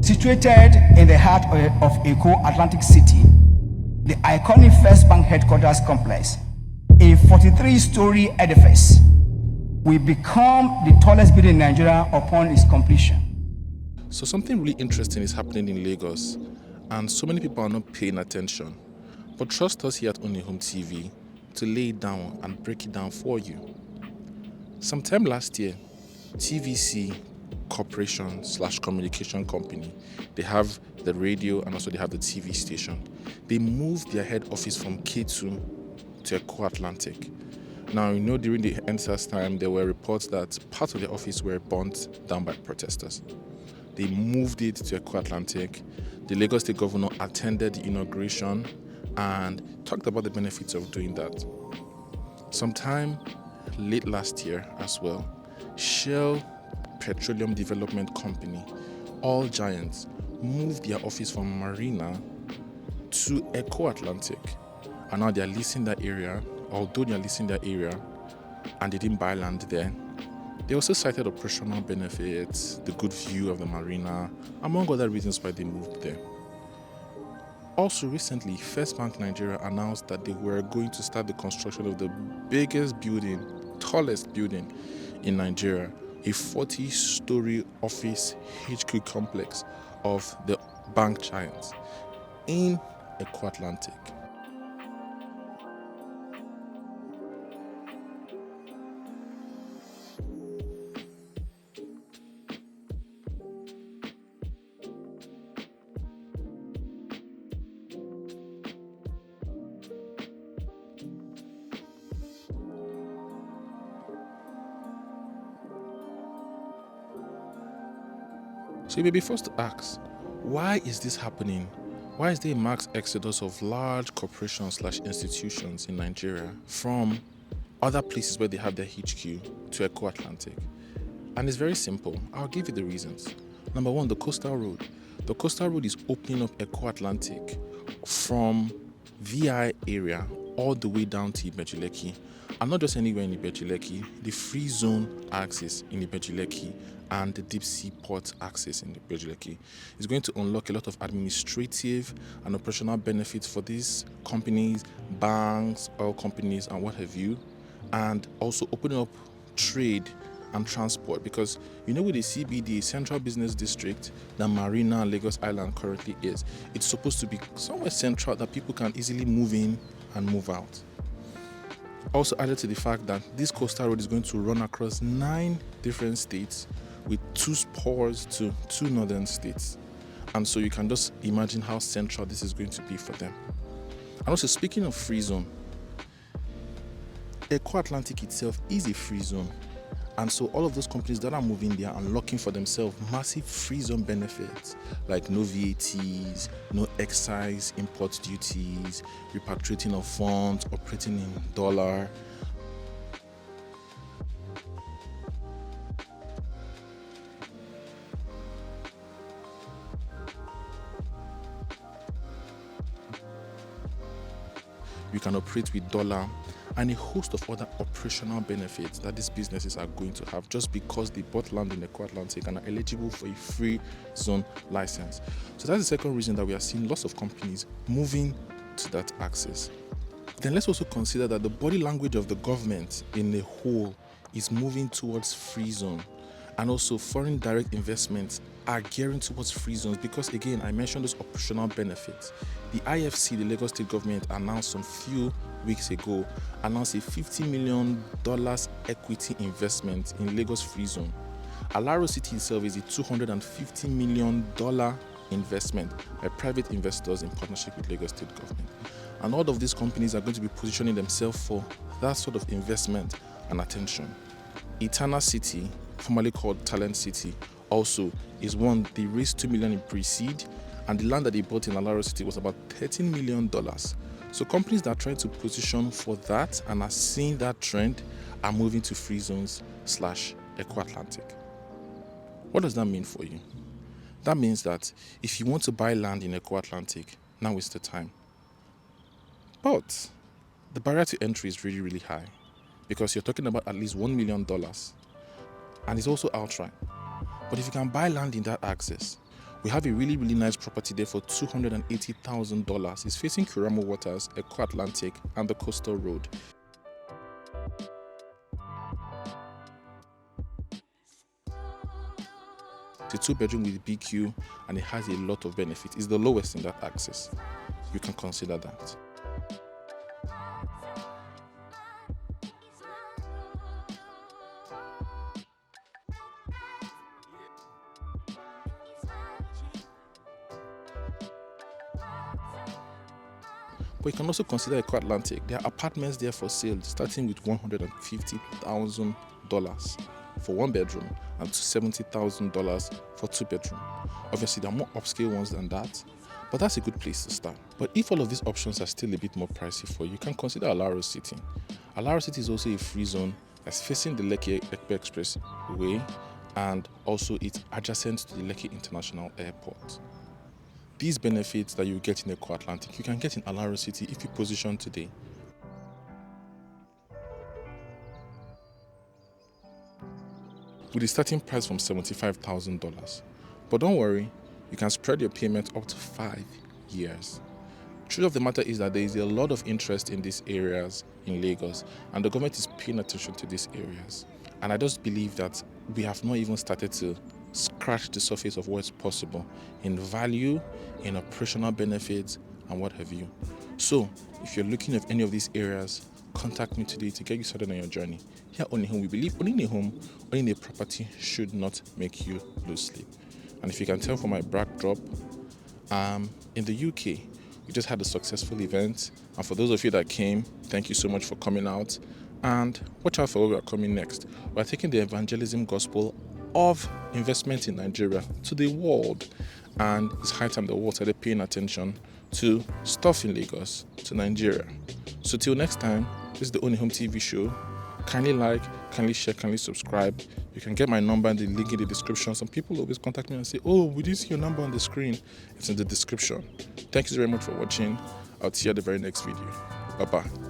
Situated in the heart of Eko Atlantic City, the iconic Firstbank headquarters complex, a 43-story edifice, will become the tallest building in Nigeria upon its completion. So something really interesting is happening in Lagos, and so many people are not paying attention. But trust us here at Ownahome.ng to lay it down and break it down for you. Sometime last year, TVC Corporation / communication company, they have the radio and also they have the TV station. They moved their head office from K2 to Eko Atlantic. Now, during the NSAS time, there were reports that parts of the office were burnt down by protesters. They moved it to Eko Atlantic. The Lagos State Governor attended the inauguration and talked about the benefits of doing that. Sometime late last year as well, Shell Petroleum Development Company, all giants, moved their office from Marina to Eko Atlantic. And now they're leasing that area. Although they're leasing that area and they didn't buy land there, they also cited operational benefits, the good view of the marina, among other reasons why they moved there. Also recently, Firstbank Nigeria announced that they were going to start the construction of the biggest building, tallest building in Nigeria, a 40-story office HQ complex of the bank giants in Eko Atlantic. So you may be forced to ask, why is this happening? Why is there a mass exodus of large corporations / institutions in Nigeria from other places where they have their HQ to Eko Atlantic? And it's very simple. I'll give you the reasons. Number one, the coastal road. The coastal road is opening up Eko Atlantic from VI area all the way down to Ibejuleki. And not just anywhere in Ibejuleki, the free zone axis in Ibejuleki and the deep sea port access in Ibejuleki is going to unlock a lot of administrative and operational benefits for these companies, banks, oil companies, and what have you, and also opening up trade and transport, because with the CBD, Central Business District, that Marina and Lagos Island currently is, it's supposed to be somewhere central that people can easily move in and move out. Also added to the fact that this coastal road is going to run across 9 different states with 2 spurs to 2 northern states. And so you can just imagine how central this is going to be for them. And also, speaking of free zone, Eko Atlantic itself is a free zone. And so all of those companies that are moving there are unlocking for themselves massive free zone benefits, like no VATs, no excise import duties, repatriating of funds, operating in dollar. You can operate with dollar, and a host of other operational benefits that these businesses are going to have just because they bought land in Eko Atlantic and are eligible for a free zone license. So that's the second reason that we are seeing lots of companies moving to that axis. Then let's also consider that the body language of the government in the whole is moving towards free zone, and also foreign direct investments are gearing towards free zones because, again, I mentioned those operational benefits. The IFC, the Lagos State government, announced some few weeks ago, announced a $50 million equity investment in Lagos Free Zone. Alaro City itself is a $250 million investment by private investors in partnership with Lagos State government. And all of these companies are going to be positioning themselves for that sort of investment and attention. Eternal City, formerly called Talent City, also is one. They raised $2 million in pre-seed, and the land that they bought in Alaro City was about $13 million. So companies that are trying to position for that and are seeing that trend are moving to free zones / Eko Atlantic. What does that mean for you? That means that if you want to buy land in Eko Atlantic, now is the time. But the barrier to entry is really, really high because you're talking about at least $1 million, and it's also outright. But if you can buy land in that axis We have a really nice property there for $280,000. It's facing Kuramo Waters, Eko Atlantic, and the coastal road. It's a 2-bedroom with BQ, and it has a lot of benefits. It's the lowest in that axis. You can consider that. But you can also consider Eko Atlantic. There are apartments there for sale starting with $150,000 for 1 bedroom and $70,000 for 2 bedroom. Obviously, there are more upscale ones than that, but that's a good place to start. But if all of these options are still a bit more pricey for you, you can consider Alaro City. Alaro City is also a free zone that's facing the Lekki Expressway, and also it's adjacent to the Lekki International Airport. These benefits that you get in Eko Atlantic, you can get in Alaro City if you position today. With a starting price from $75,000. But don't worry, you can spread your payment up to 5 years. Truth of the matter is that there is a lot of interest in these areas in Lagos, and the government is paying attention to these areas. And I just believe that we have not even started to scratch the surface of what's possible in value, in operational benefits, and what have you. So, if you're looking at any of these areas, contact me today to get you started on your journey. Here at Ownahome, we believe owning a home, owning a property should not make you lose sleep. And if you can tell from my backdrop, in the UK, we just had a successful event. And for those of you that came, thank you so much for coming out. And watch out for where we are coming next. We're taking the evangelism gospel of investment in Nigeria to the world. And it's high time the world started paying attention to stuff in Lagos, to Nigeria. So till next time, this is the Ownahome TV show. Kindly like, kindly share, kindly subscribe. You can get my number and the link in the description. Some people always contact me and say, oh, we didn't see your number on the screen. It's in the description. Thank you very much for watching. I'll see you at the very next video. Bye-bye.